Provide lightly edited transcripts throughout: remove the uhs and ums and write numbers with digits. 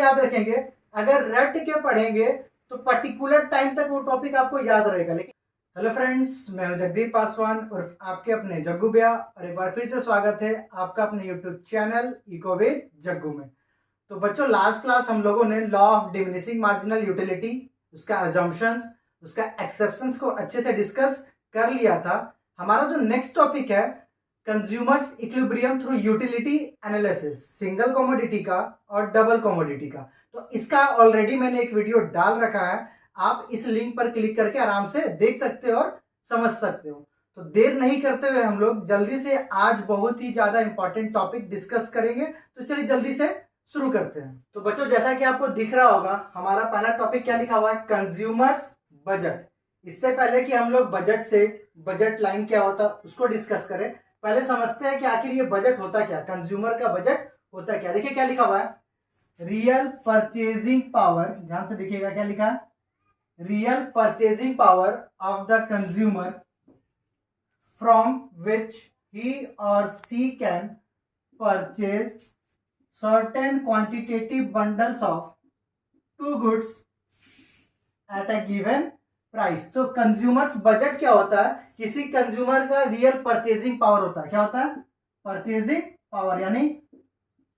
याद रखेंगे, अगर रट के पढ़ेंगे तो पर्टिकुलर टाइम तक वो टॉपिक आपको याद रहेगा। लेकिन हेलो फ्रेंड्स, मैं हूं जगदीप पासवान और आपके अपने जग्गू भैया, और एक बार फिर से स्वागत है आपका अपने YouTube channel eco with Jaggu में। तो बच्चों, लास्ट क्लास हम लोगों ने law of diminishing marginal utility, उसका अजम्पशंस, उसका एक्सेप्शंस को अच्छे से डिस्कस कर लिया था। हमारा जो नेक्स्ट टॉपिक है consumers equilibrium through utility analysis, single commodity का और डबल कमोडिटी का। तो इसका ऑलरेडी मैंने एक वीडियो डाल रखा है, आप इस लिंक पर क्लिक करके आराम से देख सकते हो और समझ सकते हो। तो देर नहीं करते हुए हम लोग जल्दी से आज बहुत ही ज्यादा इंपॉर्टेंट टॉपिक डिस्कस करेंगे। तो चलिए जल्दी से शुरू करते हैं। तो बच्चों, जैसा कि आपको दिख रहा होगा, हमारा पहला टॉपिक क्या लिखा हुआ है, कंज्यूमर्स बजट। इससे पहले कि हम लोग बजट सेट, बजट लाइन क्या होता है उसको डिस्कस करें, पहले समझते हैं कि आखिर ये बजट होता क्या, कंज्यूमर का बजट होता क्या। देखिए क्या लिखा हुआ है, रियल परचेजिंग पावर, ध्यान से देखिएगा क्या लिखा है, real purchasing power of the consumer from which he or she can purchase certain quantitative bundles of two goods at a given price. तो कंज्यूमर्स बजट क्या होता है, किसी कंज्यूमर का रियल परचेजिंग पावर होता है। क्या होता है, परचेजिंग पावर, यानी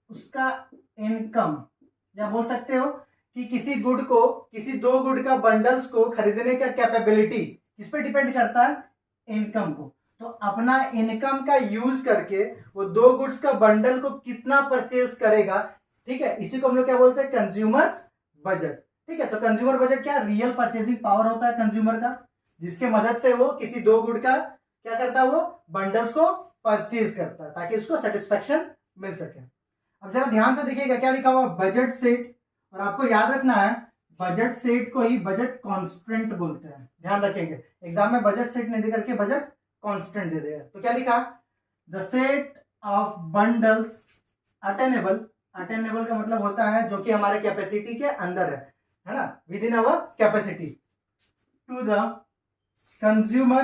उसका इनकम, या बोल सकते हो कि किसी गुड को, किसी दो गुड का बंडल्स को खरीदने का कैपेबिलिटी किस पे डिपेंड करता है, इनकम को। तो अपना इनकम का यूज करके वो दो गुड्स का बंडल को कितना परचेज करेगा, ठीक है, इसी को हम लोग क्या बोलते हैं, कंज्यूमर्स बजट। ठीक है, तो कंज्यूमर बजट क्या, रियल परचेजिंग पावर होता है कंज्यूमर का, जिसके मदद से वो किसी दो गुड का क्या करता है, वो बंडल्स को परचेज करता है ताकि उसको सेटिस्फेक्शन मिल सके। अब जरा ध्यान से देखिएगा क्या लिखा हुआ, बजट सेट, और आपको याद रखना है बजट सेट को ही बजट कांस्टेंट बोलते हैं। ध्यान रखेंगे, एग्जाम में बजट सेट नहीं दे करके बजट कांस्टेंट दे देगा। तो क्या लिखा, the set of bundles attainable, attainable का मतलब होता है जो कि हमारे कैपेसिटी के अंदर है ना, within our capacity, to the consumer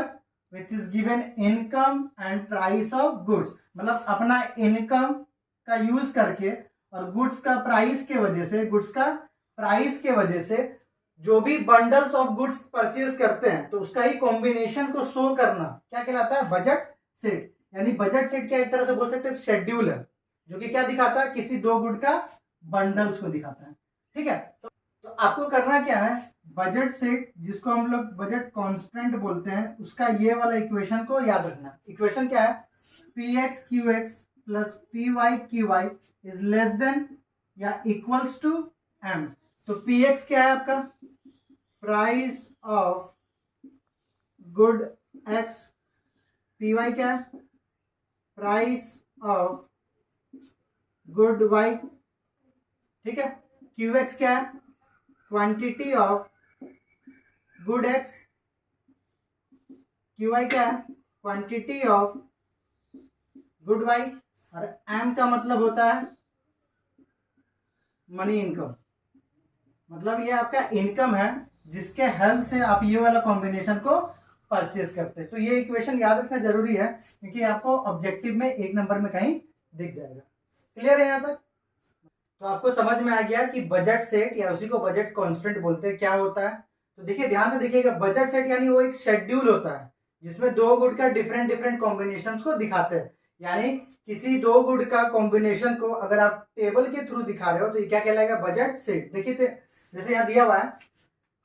which is given income and price of goods, मतलब अपना इनकम का यूज करके और गुड्स का प्राइस के वजह से, गुड्स का प्राइस के वजह से जो भी बंडल्स ऑफ गुड्स परचेज करते हैं तो उसका ही कॉम्बिनेशन को शो करना क्या कहलाता है, बजट सेट। यानी बजट सेट क्या, एक तरह से बोल सकते हैं शेड्यूल है जो कि क्या दिखाता है, किसी दो गुड का बंडल्स को दिखाता है। ठीक है, तो आपको करना क्या है, बजट सेट जिसको हम लोग बजट कांस्टेंट बोलते हैं, उसका ये वाला इक्वेशन को याद रखना। इक्वेशन क्या है, P X Q X plus P Y Q Y is less than या इक्वल्स टू एम। तो पी एक्स क्या है आपका, price of good X, P Y क्या है, प्राइस ऑफ गुड वाई। ठीक है, क्यू एक्स क्या है, quantity of good X, Q Y क्या है, क्वांटिटी ऑफ गुड वाई, और एम का मतलब होता है मनी इनकम, मतलब ये आपका इनकम है जिसके हेल्प से आप ये वाला कॉम्बिनेशन को परचेज करते हैं। तो ये इक्वेशन याद रखना जरूरी है क्योंकि आपको ऑब्जेक्टिव में एक नंबर में कहीं दिख जाएगा। क्लियर है यहाँ तक? तो आपको समझ में आ गया कि बजट सेट या उसी को बजट कांस्टेंट बोलते हैं क्या होता है। तो देखिए ध्यान से देखिएगा, बजट सेट यानी वो एक शेड्यूल होता है जिसमें दो गुड का डिफरेंट डिफरेंट कॉम्बिनेशन को दिखाते हैं। यानी किसी दो गुड का कॉम्बिनेशन को अगर आप टेबल के थ्रू दिखा रहे हो तो ये क्या कहलाएगा, बजट सेट। देखिए जैसे यहाँ दिया हुआ है,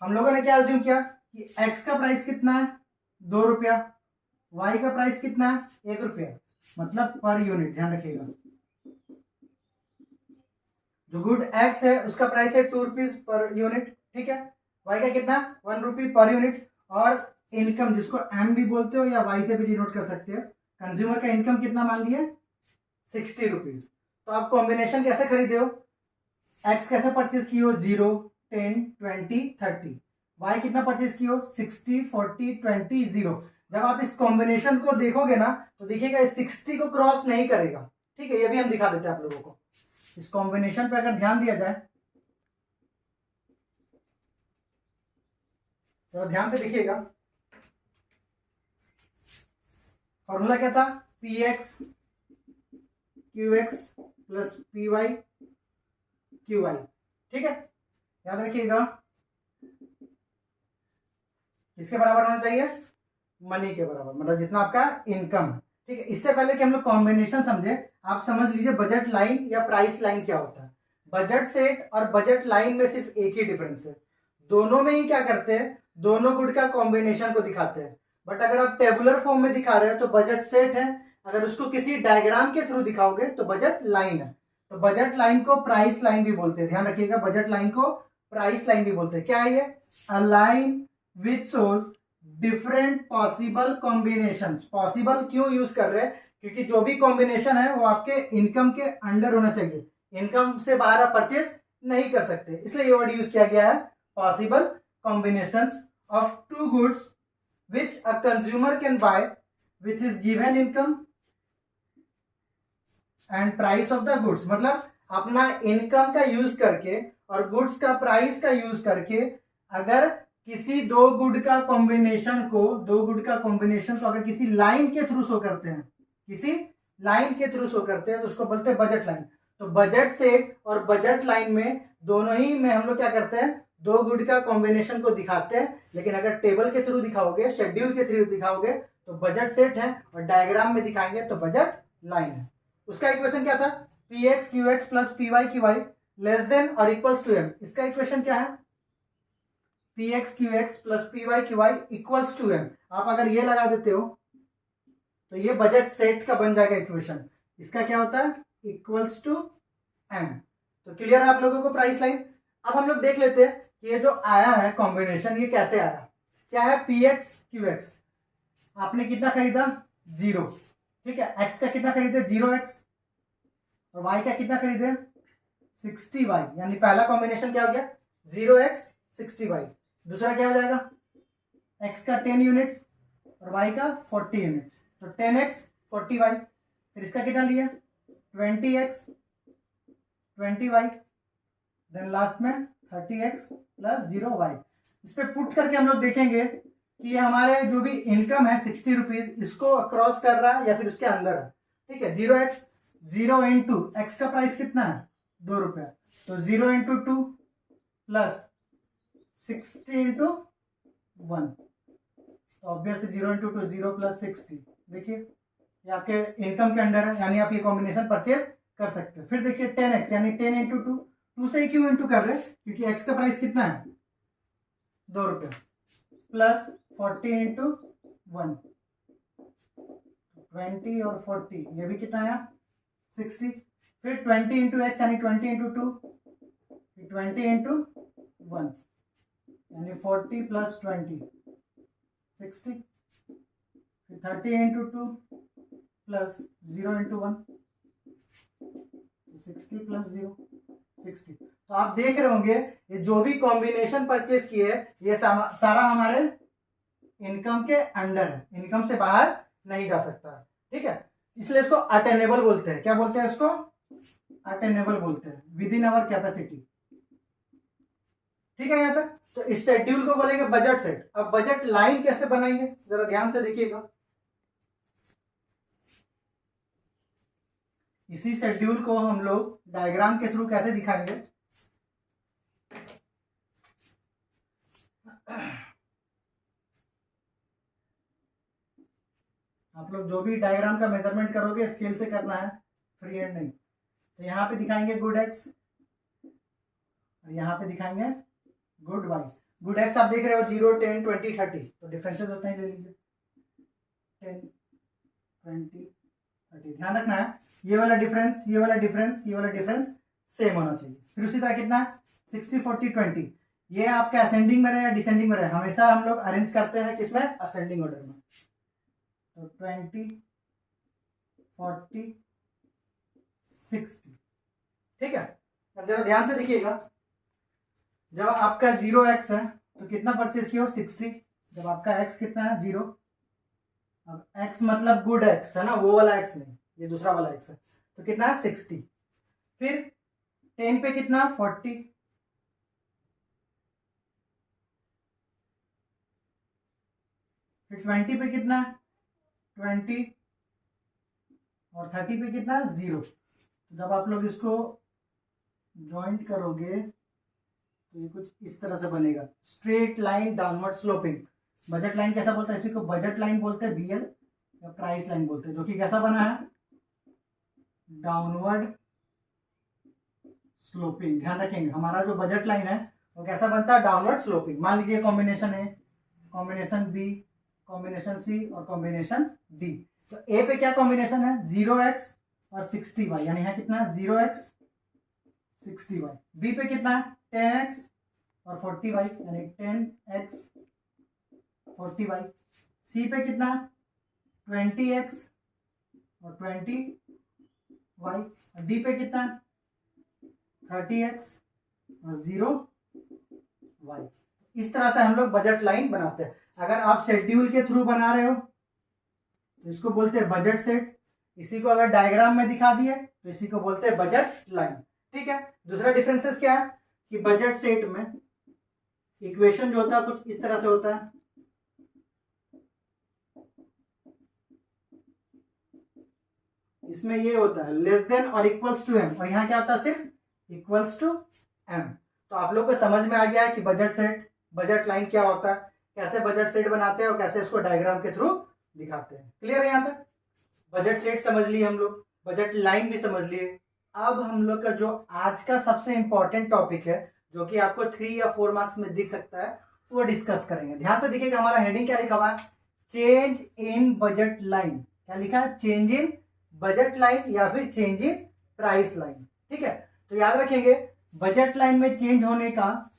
हम लोगों ने क्या अज्यूम किया कि एक्स का प्राइस कितना है, 2 रुपया, वाई का प्राइस कितना है, 1 रुपया, मतलब पर यूनिट। ध्यान रखिएगा, जो गुड एक्स है उसका प्राइस है 2 रुपीज पर यूनिट, ठीक है, वाई का कितना, 1 रुपी पर यूनिट, और इनकम जिसको एम भी बोलते हो या वाई से भी डिनोट कर सकते हो, कंज्यूमर का इनकम कितना मान लिए, 60 रुपीज। तो आप कॉम्बिनेशन कैसे खरीदे हो, एक्स कैसे परचेज की हो, 0, 10, 20, 30, वाई कितना परचेज की हो, 60, 40, 20, 0। जब आप इस कॉम्बिनेशन को देखोगे ना तो देखिएगा 60 को क्रॉस नहीं करेगा। ठीक है, ये भी हम दिखा देते हैं आप लोगों को। इस कॉम्बिनेशन पे अगर ध्यान दिया जाए, जरा ध्यान से देखिएगा, फॉर्मूला क्या था, P X Q X plus P Y Q Y. ठीक है, याद रखिएगा किसके बराबर होना चाहिए, मनी के बराबर, मतलब जितना आपका इनकम है। ठीक है, इससे पहले कि हम लोग कॉम्बिनेशन समझे, आप समझ लीजिए बजट लाइन या प्राइस लाइन क्या होता है। बजट सेट और बजट लाइन में सिर्फ एक ही डिफरेंस है, दोनों में ही क्या करते हैं, दोनों गुड का कॉम्बिनेशन को दिखाते हैं। बट अगर आप टेबुलर फॉर्म में दिखा रहे हो तो बजट सेट है, अगर उसको किसी डायग्राम के थ्रू दिखाओगे तो बजट लाइन है। तो बजट लाइन को प्राइस लाइन भी बोलते हैं, ध्यान रखिएगा, बजट लाइन को प्राइस लाइन भी बोलते हैं। क्या है ये, a line which shows different possible combinations. Possible क्यों यूज कर रहे हैं, क्योंकि जो भी कॉम्बिनेशन है वो आपके इनकम के अंडर होना चाहिए, इनकम से बाहर आप परचेज नहीं कर सकते, इसलिए ये वर्ड यूज किया गया है, possible combinations of two goods which a consumer can buy with his given income and price of the goods. मतलब अपना इनकम का यूज करके और गुड्स का प्राइस का यूज करके अगर किसी दो गुड का कॉम्बिनेशन को अगर किसी लाइन के थ्रू शो करते हैं, किसी लाइन के थ्रू शो करते हैं तो उसको बोलते हैं बजट लाइन। तो बजट सेट और बजट लाइन में दोनों ही में हम लोग क्या करते हैं, दो गुड का कॉम्बिनेशन को दिखाते हैं। लेकिन अगर टेबल के थ्रू दिखाओगे, शेड्यूल के थ्रू दिखाओगे तो बजट सेट है, और डायग्राम में दिखाएंगे तो बजट लाइन है। उसका इक्वेशन क्या था, P X Q X plus P Y Q Y less than और इक्वल्स टू एम। इसका इक्वेशन क्या है, P X Q X plus P Y Q Y equals to M. आप अगर ये लगा देते हो तो ये बजट सेट का बन जाएगा इक्वेशन। इसका क्या होता है, इक्वल्स टू एम। तो क्लियर है आप लोगों को प्राइस लाइन। अब हम लोग देख लेते हैं कि ये जो आया है कॉम्बिनेशन, ये कैसे आया। क्या है, पी एक्स क्यू एक्स, आपने कितना खरीदा, 0। ठीक है, एक्स का कितना खरीदे, 0x, और वाई का कितना खरीदे, 60y। यानी पहला कॉम्बिनेशन क्या हो गया, 0x 60y। दूसरा क्या हो जाएगा, x का 10 यूनिट्स और y का 40 यूनिट्स, तो 10x 40y। फिर इसका कितना लिया, 20x 20y, देन लास्ट में 30x प्लस 0y। इस पर पुट करके हम लोग देखेंगे कि ये हमारे जो भी इनकम है 60 रुपीज, इसको क्रॉस कर रहा है या फिर उसके अंदर है। ठीक है, 0x 0 इंटू एक्स का प्राइस कितना है, 2 रुपया, तो 0 इंटू 2 प्लस 60 इंटू 1, तो ऑब्वियसली 0 इंटू 2 0 प्लस 60। देखिए ये आपके इनकम के अंडर है, यानी आप ये कॉम्बिनेशन परचेज कर सकते हो। फिर देखिए 10x, यानी 10 इंटू 2, 2 से ही क्यों इंटू कर रहे हैं, क्योंकि x का प्राइस कितना है, 2 रुपये, प्लस 40 इंटू 1, 20 और 40, ये भी कितना आया, 60। फिर 20 इंटू एक्स यानी 20 इंटू 2, 20 इंटू 1 यानी 40 प्लस 20 60। फिर 30 इंटू 2 प्लस 0 इंटू 1, 60 प्लस 0 60। तो आप देख रहे होंगे ये जो भी कॉम्बिनेशन परचेज किए ये सारा हमारे इनकम के अंडर है, इनकम से बाहर नहीं जा सकता। ठीक है, इसलिए इसको अटेनेबल बोलते हैं। क्या बोलते हैं इसको, अटेनेबल बोलते हैं, विद इन आवर कैपेसिटी। ठीक है, यहाँ तक। तो इस शेड्यूल को बोलेंगे बजट सेट। अब बजट लाइन कैसे बनाएंगे, जरा ध्यान से देखिएगा। इसी शेड्यूल को हम लोग डायग्राम के थ्रू कैसे दिखाएंगे, आप लोग जो भी डायग्राम का मेजरमेंट करोगे स्केल से करना है, फ्री हैंड नहीं। तो यहाँ पे दिखाएंगे गुड एक्स और यहाँ पे दिखाएंगे गुड वाई। गुड एक्स आप देख रहे हो 0 10 20 30, तो डिफरेंसेस होते हैं, ले लीजिए 10 20 30। ध्यान रखना है ये वाला डिफरेंस, ये वाला डिफरेंस, ये वाला डिफरेंस सेम होना चाहिए। फिर उसी तरह कितना 60 40 20, ये आपका असेंडिंग में रहे या डिसेंडिंग में रहे, हमेशा हम लोग अरेंज करते हैं किसमें, असेंडिंग ऑर्डर में। तो 20 40 60। ठीक है, अब जरा ध्यान से देखिएगा, जब आपका 0x है तो कितना परचेज किया, 60। जब आपका x कितना है, 0। अब x मतलब गुड x है ना, वो वाला x नहीं, ये दूसरा वाला x है, तो कितना है 60। फिर 10 पे कितना 40, फिर 20 पे कितना 20 और 30 पे कितना 0। जब आप लोग इसको ज्वाइंट करोगे तो ये कुछ इस तरह से बनेगा, straight line downward sloping. Budget line कैसा बोलते हैं, इसी को बजट लाइन बोलते हैं, बीएल या प्राइस लाइन बोलते हैं, जो कि कैसा बना है, डाउनवर्ड स्लोपिंग। ध्यान रखेंगे हमारा जो बजट लाइन है वो कैसा बनता है, डाउनवर्ड स्लोपिंग। मान लीजिए कॉम्बिनेशन ए, कॉम्बिनेशन बी, कॉम्बिनेशन सी और कॉम्बिनेशन डी। तो ए पे क्या कॉम्बिनेशन है, 0x और 60y, यानी है कितना, 0x 60y। बी पे कितना है, 10x और 40y, यानी 10x 40y। सी पे कितना है, 20x और 20y। डी पे कितना है, 30x और 0y। इस तरह से हम लोग बजट लाइन बनाते हैं। अगर आप शेड्यूल के थ्रू बना रहे हो तो इसको बोलते हैं बजट सेट। इसी को अगर डायग्राम में दिखा दिए तो इसी को बोलते हैं बजट लाइन। ठीक है, दूसरा डिफरेंसेस क्या है कि बजट सेट में इक्वेशन जो होता है कुछ इस तरह से होता है, इसमें ये होता है लेस देन और इक्वल्स टू एम, और यहाँ क्या होता है, सिर्फ इक्वल्स टू एम। तो आप लोग को समझ में आ गया है कि बजट सेट, बजट लाइन क्या होता है, कैसे बजट सेट बनाते हैं और कैसे इसको डायग्राम के थ्रू दिखाते हैं। क्लियर है यहाँ तक? बजट सेट समझ लिए हम लोग, बजट लाइन भी समझ लिए। अब हम लोग का जो आज का सबसे इंपॉर्टेंट टॉपिक है, जो कि आपको 3 या 4 मार्क्स में दिख सकता है, वो डिस्कस करेंगे। ध्यान से देखिएगा, हमारा हेडिंग क्या लिखा हुआ है, चेंज इन बजट लाइन। क्या लिखा है, चेंज इन बजट लाइन या फिर चेंज इन प्राइस लाइन। ठीक है, तो याद रखेंगे बजट लाइन में चेंज होने का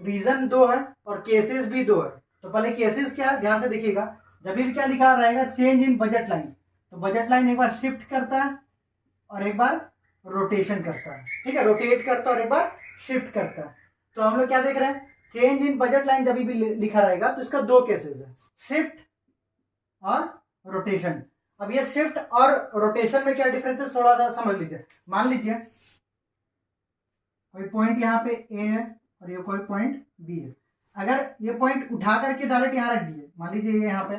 रीजन 2 है और केसेस भी 2 है। तो पहले केसेस क्या है, ध्यान से देखिएगा। जब भी क्या लिखा रहेगा चेंज इन बजट लाइन, तो बजट लाइन एक बार शिफ्ट करता है और एक बार रोटेशन करता है। ठीक है, रोटेट करता है और एक बार शिफ्ट करता है। तो हम लोग क्या देख रहे हैं, चेंज इन बजट लाइन जब भी लिखा रहेगा तो इसका 2 केसेस है, शिफ्ट और रोटेशन। अब ये शिफ्ट और रोटेशन में क्या डिफरेंसेस थोड़ा सा समझ लीजिए। मान लीजिए कोई पॉइंट यहाँ पे ए है और ये कोई पॉइंट बी है। अगर ये पॉइंट उठा करके डायरेक्ट यहाँ रख दिए, मान लीजिए ये यहाँ पे,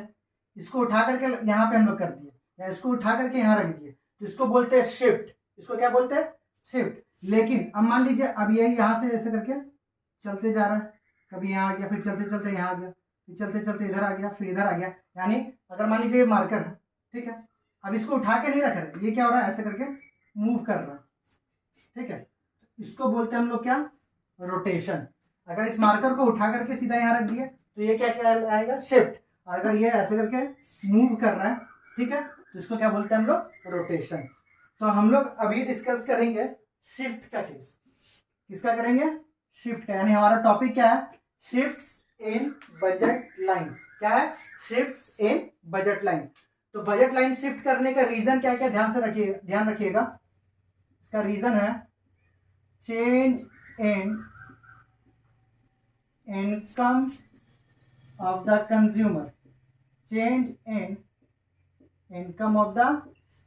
इसको उठा करके यहाँ पे हम लोग कर दिए, या इसको उठा करके यहाँ रख दिए, तो इसको बोलते हैं शिफ्ट। इसको क्या बोलते हैं, शिफ्ट। लेकिन अब मान लीजिए अब यही यहाँ से ऐसे करके चलते जा रहा है, कभी यहाँ आ गया, फिर चलते चलते यहाँ आ गया, फिर चलते चलते इधर आ गया, फिर इधर आ गया। यानी अगर मान लीजिए ये मार्कर है, ठीक है, अब इसको उठा के नहीं रख रहे, ये क्या हो रहा है, ऐसे करके मूव कर रहा है। ठीक है, इसको बोलते हैं हम लोग क्या, रोटेशन। अगर इस मार्कर को उठा करके सीधा यहाँ रख दिए तो ये क्या आएगा, शिफ्ट। और अगर ये ऐसे करके मूव कर रहा है, ठीक है, तो इसको क्या बोलते हैं हम लोग, रोटेशन। तो हम लोग अभी डिस्कस करेंगे शिफ्ट का केस। किसका करेंगे, शिफ्ट का। यानी हमारा टॉपिक क्या है, शिफ्ट्स इन बजट लाइन। क्या है, शिफ्ट्स इन बजट लाइन। तो बजट लाइन शिफ्ट करने का रीजन क्या क्या, ध्यान रखिएगा। इसका रीजन है change in income of the consumer. Change in income of the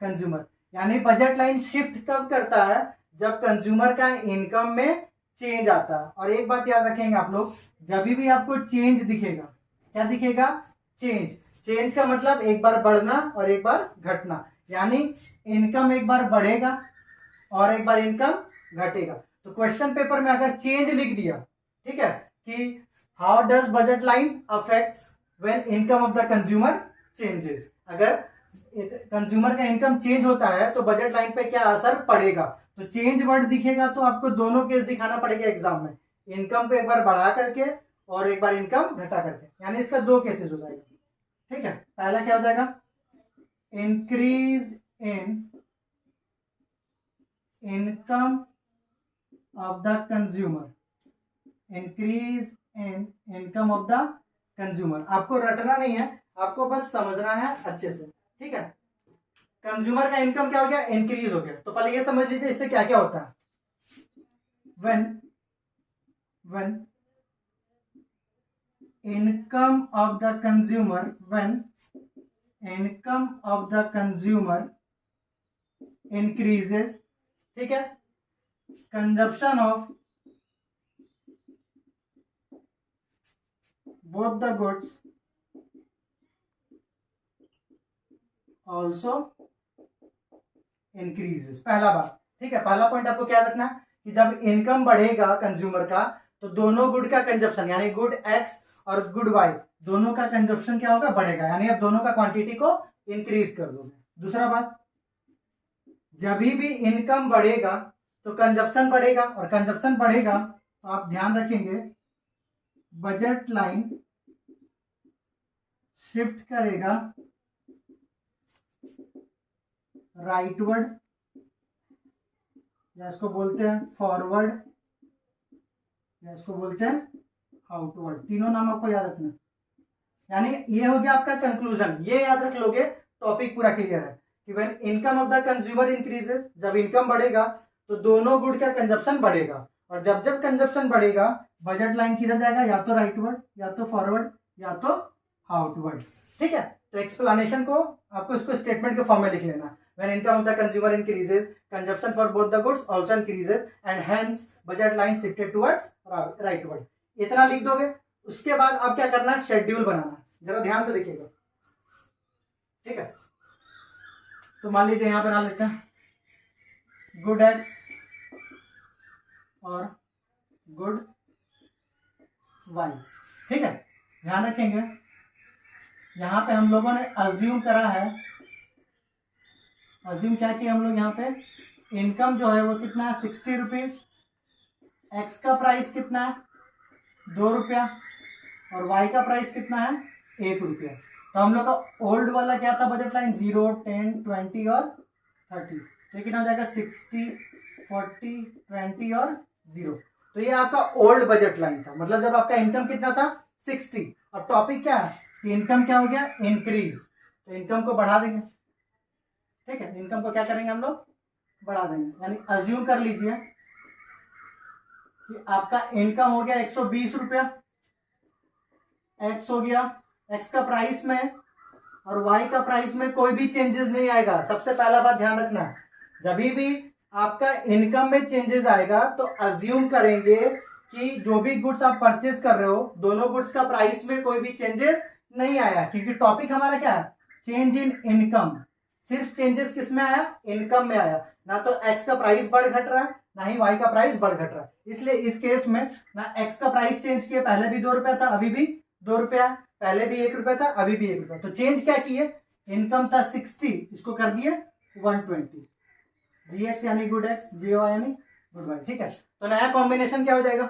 consumer. यानी बजट लाइन शिफ्ट कब करता है, जब कंज्यूमर का इनकम में चेंज आता है। और एक बात याद रखेंगे आप लोग, जब भी आपको चेंज दिखेगा, क्या दिखेगा, चेंज। चेंज का मतलब एक बार बढ़ना और एक बार घटना। यानी इनकम एक बार बढ़ेगा और एक बार इनकम घटेगा। तो क्वेश्चन पेपर में अगर चेंज लिख दिया, ठीक है, कि how does budget line affects when income of the consumer changes, अगर कंज्यूमर का इनकम चेंज होता है तो बजट लाइन पे क्या असर पड़ेगा। तो चेंज वर्ड दिखेगा तो आपको दोनों केस दिखाना पड़ेगा एग्जाम में, इनकम को एक बार बढ़ा करके और एक बार इनकम घटा करके। यानी इसका 2 केसेस हो जाएगा। ठीक है, पहला क्या हो जाएगा, increase in income of the consumer. Increase in income of the consumer. आपको रटना नहीं है, आपको बस समझना है अच्छे से। ठीक है, कंज्यूमर का इनकम क्या हो गया, इंक्रीज हो गया। तो पहले ये समझ लीजिए इससे क्या क्या होता है। when income of the consumer, when income of the consumer increases, ठीक है, consumption of both the goods also increases। पहला बात, ठीक है, पहला पॉइंट आपको क्या रखना है कि जब इनकम बढ़ेगा कंज्यूमर का तो दोनों गुड का कंजप्शन यानी गुड एक्स और गुड वाई दोनों का कंजप्शन क्या होगा, बढ़ेगा, यानी आप दोनों का क्वांटिटी को इंक्रीज कर दोगे। दूसरा बात, जब भी इनकम बढ़ेगा तो कंजप्शन बढ़ेगा, और कंजप्शन बढ़ेगा तो आप ध्यान रखेंगे बजट लाइन शिफ्ट करेगा राइटवर्ड, या इसको बोलते हैं फॉरवर्ड, या इसको बोलते हैं आउटवर्ड। तीनों नाम आपको याद रखना। यानी ये हो गया आपका कंक्लूजन। ये याद रख लोगे, टॉपिक पूरा क्लियर है कि when income of the consumer increases, जब इनकम बढ़ेगा तो दोनों गुड का कंजप्शन बढ़ेगा, और जब जब कंजप्शन बढ़ेगा बजट लाइन किधर जाएगा, या तो राइटवर्ड, या तो फॉरवर्ड, या तो आउटवर्ड। ठीक है, तो एक्सप्लेनेशन को आपको इसको स्टेटमेंट के फॉर्म में लिख लेना। When income of the consumer increases, consumption for both the goods also increases, and hence budget line shifted towards rightward. इतना लिख दोगे। उसके बाद आप क्या करना है, शेड्यूल बनाना। जरा ध्यान से देखिएगा, ठीक है। तो मान लीजिए यहां बना लेते हैं गुड एक्स और गुड वाई, ठीक है। ध्यान रखेंगे यहां पे हम लोगों ने अज्यूम करा है, अज्यूम क्या किया हम लोग, यहाँ पे इनकम जो है वो कितना है 60 रुपीज, एक्स का प्राइस कितना है 2 रुपया, और वाई का प्राइस कितना है 1 रुपया। तो हम लोग का ओल्ड वाला क्या था बजट लाइन, 0, 10, 20 और 30, तो कितना हो जाएगा 60, 40, 20 और 0। तो ये आपका ओल्ड बजट लाइन था, मतलब जब आपका इनकम कितना था 60, और टॉपिक क्या है कि इनकम क्या हो गया इंक्रीज, तो इनकम को बढ़ा देंगे। ठीक है, इनकम को क्या करेंगे हम लोग, बढ़ा देंगे। यानी अज्यूम कर लीजिए कि आपका इनकम हो गया 120 रुपया, एक्स हो गया, एक्स का प्राइस में और वाई का प्राइस में कोई भी चेंजेस नहीं आएगा। सबसे पहला बात ध्यान रखना, जब भी आपका इनकम में चेंजेस आएगा तो अज्यूम करेंगे कि जो भी गुड्स आप परचेज कर रहे हो दोनों गुड्स का प्राइस में कोई भी चेंजेस नहीं आया, क्योंकि टॉपिक हमारा क्या है, चेंज इन इनकम। सिर्फ चेंजेस किस में आया, इनकम में आया, ना तो एक्स का प्राइस बढ़ घट रहा है ना ही वाई का प्राइस बढ़ घट रहा है। इसलिए इस केस में ना एक्स का प्राइस चेंज किया, पहले भी 2 रुपया था अभी भी 2 रुपया, पहले भी 1 रुपया था अभी भी 1 रुपया। तो चेंज क्या किए, इनकम था 60, इसको कर दिए 120, जी एक्स यानी गुड एक्स, जी वाई यानी गुड वाई। ठीक है, तो नया कॉम्बिनेशन क्या हो जाएगा,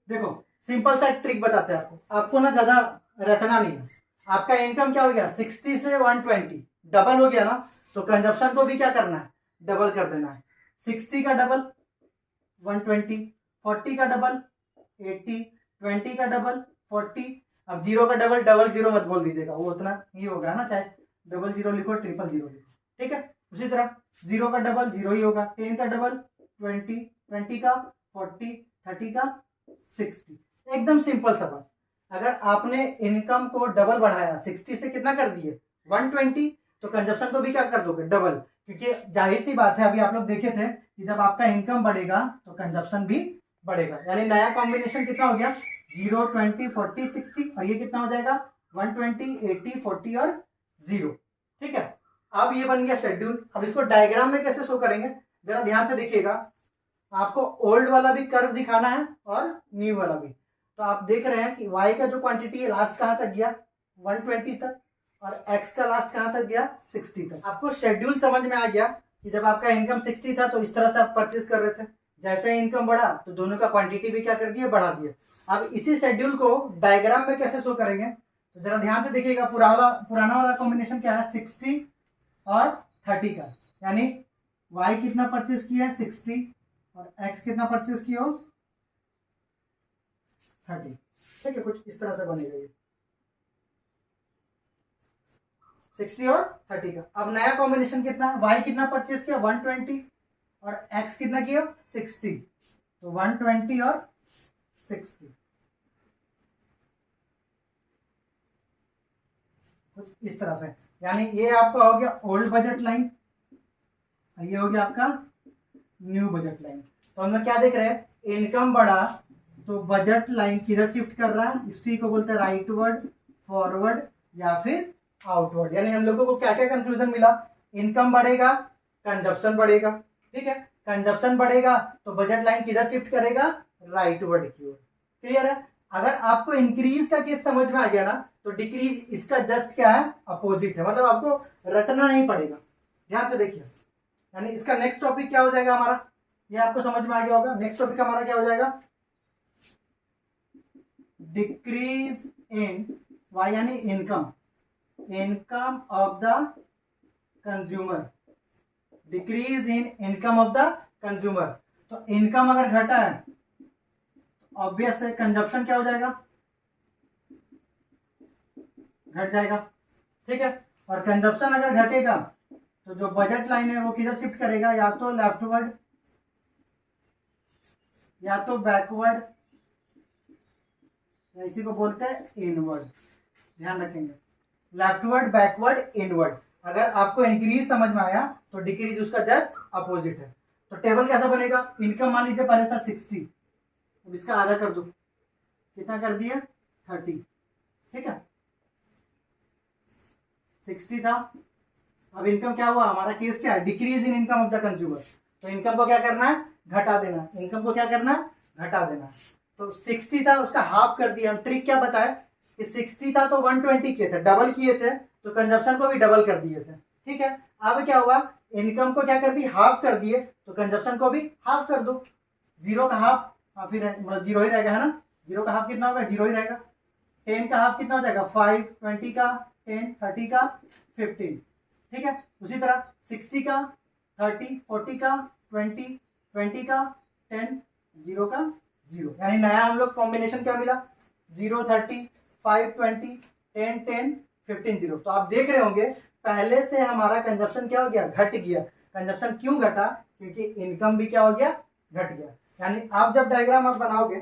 देखो सिंपल सा ट्रिक बताते हैं आपको ना ज्यादा रटना नहीं है। आपका इनकम क्या हो गया 60 से 120, डबल हो गया ना, तो कंजप्शन को भी क्या करना है, डबल कर देना है। 60 का डबल 120, 40 का डबल 80, 20 का डबल 40। अब 0 का डबल, डबल 0 मत बोल दीजिएगा, वो उतना ही होगा ना, चाहे 00 लिखो 000 लिखो। ठीक है, उसी तरह 0 का डबल 0 ही होगा, 10 का डबल 20, 20 का 40, 30 का 60। एकदम सिंपल सा बात। अगर आपने इनकम को डबल बढ़ाया, 60 से कितना कर दिए 120, तो कंजप्शन को भी क्या कर दोगे, डबल, क्योंकि जाहिर सी बात है अभी आप लोग देखे थे कि जब आपका इनकम बढ़ेगा तो कंजप्शन भी बढ़ेगा। यानी नया कॉम्बिनेशन कितना हो गया 0, 20, 40, 60, और ये कितना हो जाएगा 120, 80, 40 और 0। ठीक है, अब ये बन गया शेड्यूल। अब इसको डायग्राम में कैसे शो करेंगे, जरा ध्यान से देखिएगा। आपको ओल्ड वाला भी कर्व दिखाना है और न्यू वाला भी। तो आप देख रहे हैं कि y का जो क्वांटिटी है लास्ट कहां तक गया 120 तक, और x का लास्ट कहां तक गया 60 तक। आपको शेड्यूल समझ में आ गया कि जब आपका इनकम 60 था तो इस तरह से आप परचेज कर रहे थे, जैसे इनकम बढ़ा तो दोनों का क्वांटिटी भी क्या कर दिया, बढ़ा दिया। अब इसी शेड्यूल को डायग्राम में कैसे शो करेंगे, तो जरा ध्यान से देखिएगा। पुराना वाला कॉम्बिनेशन क्या है 60 और 30 का, यानी y कितना परचेज किया है 60 और x कितना परचेज किया हो 30। ठीक है, कुछ इस तरह से बनेगा ये 60 और 30 का। अब नया कॉम्बिनेशन कितना, y कितना परचेज किया 120 और x कितना किया 60, तो 120 और 60 कुछ इस तरह से। यानी ये आपका हो गया ओल्ड बजट लाइन और ये हो गया आपका न्यू बजट लाइन। तो हम लोग क्या देख रहे हैं, इनकम बढ़ा तो बजट लाइन किधर शिफ्ट कर रहा है, इसी को बोलते हैं राइटवर्ड, फॉरवर्ड या फिर आउटवर्ड। यानी हम लोगों को क्या क्या कंक्लूजन मिला, इनकम बढ़ेगा कंजप्शन बढ़ेगा। ठीक है, कंजप्शन बढ़ेगा तो बजट लाइन किधर शिफ्ट करेगा, राइटवर्ड की ओर। क्लियर है? अगर आपको इंक्रीज का केस समझ में आ गया ना, तो डिक्रीज इसका जस्ट क्या है, अपोजिट है, मतलब आपको रटना नहीं पड़ेगा। ध्यान से देखिए, यानी इसका नेक्स्ट टॉपिक क्या हो जाएगा हमारा, ये आपको समझ में आ गया होगा। नेक्स्ट टॉपिक हमारा क्या हो जाएगा, डिक्रीज इन वाई यानी income, income of the consumer, decrease in income of the consumer. तो इनकम अगर घटा है, ऑब्वियस है कंजप्शन क्या हो जाएगा, घट जाएगा। ठीक है, और कंजप्शन अगर घटेगा तो जो बजट लाइन है वो किधर शिफ्ट करेगा, या तो लेफ्टवर्ड या तो बैकवर्ड, या इसी को बोलते हैं इनवर्ड। ध्यान रखेंगे, लेफ्टवर्ड, बैकवर्ड, इनवर्ड। अगर आपको इंक्रीज समझ में आया तो डिक्रीज उसका जस्ट अपोजिट है। तो टेबल कैसा बनेगा, इनकम मान लीजिए पहले था 60, अब इसका आधा कर दो, कितना कर दिया 30। ठीक है, 60 था, अब इनकम क्या हुआ, हमारा केस क्या है, decrease in income of the consumer. तो इनकम को क्या करना है, घटा देना, इनकम को क्या करना है, घटा देना। तो 60 था, उसका हाफ कर दिया। हम ट्रिक क्या बताए कि 60 था तो 120 किए थे, डबल किए थे, तो कंजप्शन को भी डबल कर दिए थे। ठीक है, अब क्या हुआ, इनकम को क्या कर दी, हाफ कर दिए, तो कंजप्शन को भी हाफ कर दो। जीरो का हाफ फिर मतलब जीरो ही रहेगा, है ना। जीरो का हाफ कितना होगा, जीरो ही रहेगा। 10 का हाफ कितना हो जाएगा 5, 20 का 10, 30 का 15। ठीक है, उसी तरह 60 का 30, 40 का 20, 20 का 10, जीरो का जीरो। यानी नया हम लोग कॉम्बिनेशन क्या मिला, 0, 30, 5, 20, 10, 10, 15, 0। तो आप देख रहे होंगे पहले से हमारा कंजप्शन क्या हो गया, घट गया। कंजप्शन क्यों घटा, क्योंकि इनकम भी क्या हो गया, घट गया। यानी आप जब डायग्राम आप बनाओगे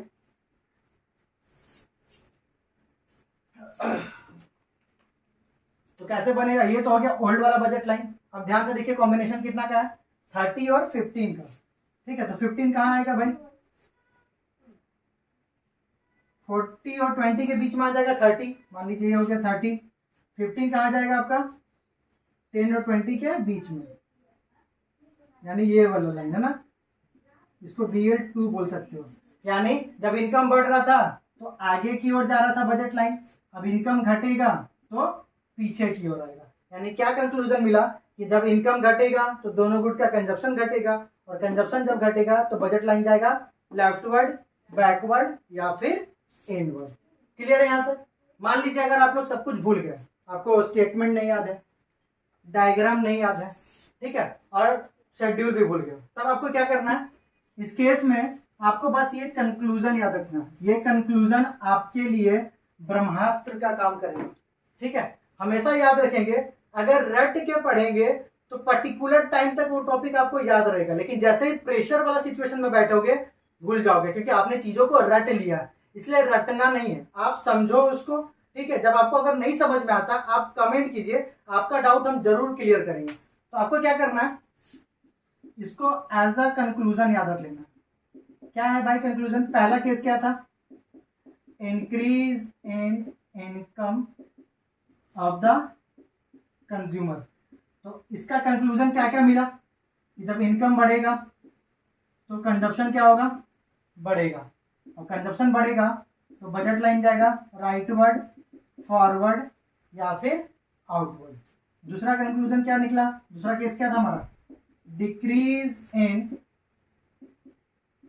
तो कैसे बनेगा, ये तो हो गया ओल्ड वाला बजट लाइन। अब ध्यान से देखिए कॉम्बिनेशन कितना का है, 30 और 15 का। ठीक है, तो 15 कहाँ आएगा भाई, 40 और 20 के बीच में आ जाएगा 30, मान लीजिए ये हो गया 30। 15 कहाँ जाएगा आपका 10 और 20 के बीच में, यानी ये वाला लाइन है ना, इसको BL2 बोल सकते हो। यानी जब इनकम बढ़ रहा था तो आगे की ओर जा रहा था बजट लाइन, अब इनकम घटेगा तो पीछे की ओर आएगा। यानी क्या कंक्लूजन मिला कि जब इनकम घटेगा तो दोनों गुट का कंजप्शन घटेगा, और कंजप्शन जब घटेगा तो बजट लाइन जाएगा लेफ्टवर्ड, बैकवर्ड या फिर इनवर्ड। क्लियर है यहाँ तक। मान लीजिए अगर आप लोग सब कुछ भूल गए, आपको स्टेटमेंट नहीं याद है, डायग्राम नहीं याद है, ठीक है, और शेड्यूल भी भूल गए, तब आपको क्या करना है, इस केस में आपको बस ये कंक्लूजन याद रखना। ये कंक्लूजन आपके लिए ब्रह्मास्त्र का काम करेगा। ठीक है, हमेशा याद रखेंगे, अगर रट के पढ़ेंगे तो पर्टिकुलर टाइम तक वो टॉपिक आपको याद रहेगा, लेकिन जैसे ही प्रेशर वाला सिचुएशन में बैठोगे भूल जाओगे, क्योंकि आपने चीजों को रट लिया। इसलिए रटना नहीं है, आप समझो उसको। ठीक है, जब आपको अगर नहीं समझ में आता आप कमेंट कीजिए, आपका डाउट हम जरूर क्लियर करेंगे। तो आपको क्या करना है, इसको एज अ कंक्लूजन याद रख लेना। क्या है भाई कंक्लूजन, पहला केस क्या था, increase in income of the consumer. तो इसका कंक्लूजन क्या क्या मिला कि जब इनकम बढ़ेगा तो कंजप्शन क्या होगा, बढ़ेगा, और कंजप्शन बढ़ेगा तो बजट लाइन जाएगा राइटवर्ड, फॉरवर्ड या फिर आउटवर्ड। दूसरा कंक्लूजन क्या निकला, दूसरा केस क्या था हमारा, decrease in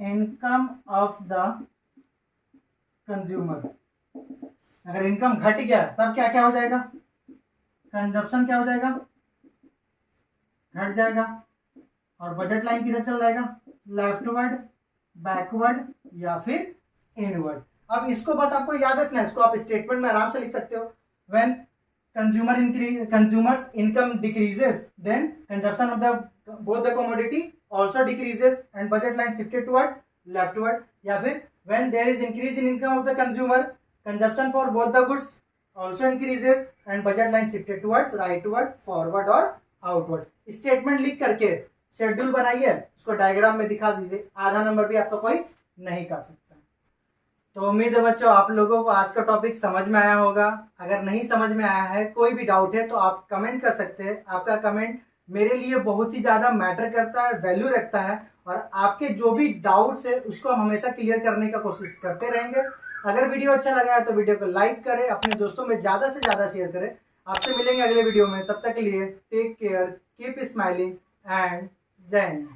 income of the consumer. अगर इनकम घट गया तब क्या क्या हो जाएगा, कंजप्शन क्या हो जाएगा, घट जाएगा, और बजट लाइन किधर चल जाएगा, लेफ्टवर्ड, बैकवर्ड या फिर इनवर्ड। अब इसको बस आपको याद रखना है, इसको आप स्टेटमेंट में आराम से लिख सकते हो। When consumers income decreases then consumption of the both the commodity also decreases and budget line shifted towards leftward, या फिर when there is increase in income of the consumer consumption for both the goods also increases and budget line shifted towards rightward, forward और outward। Statement लिख करके schedule बनाइए, उसको diagram में दिखा दीजिए, आधा नंबर भी आपका कोई नहीं काट सकता। तो उम्मीद है बच्चों आप लोगों को आज का टॉपिक समझ में आया होगा। अगर नहीं समझ में आया है, कोई भी डाउट है, तो आप कमेंट कर सकते हैं। आपका कमेंट मेरे लिए बहुत ही ज़्यादा मैटर करता है, वैल्यू रखता है, और आपके जो भी डाउट्स है उसको हम हमेशा क्लियर करने का कोशिश करते रहेंगे। अगर वीडियो अच्छा लगा है तो वीडियो को लाइक करें, अपने दोस्तों में ज़्यादा से ज़्यादा शेयर करें। आपसे मिलेंगे अगले वीडियो में, तब तक के लिए take care, keep smiling and जय हिंद।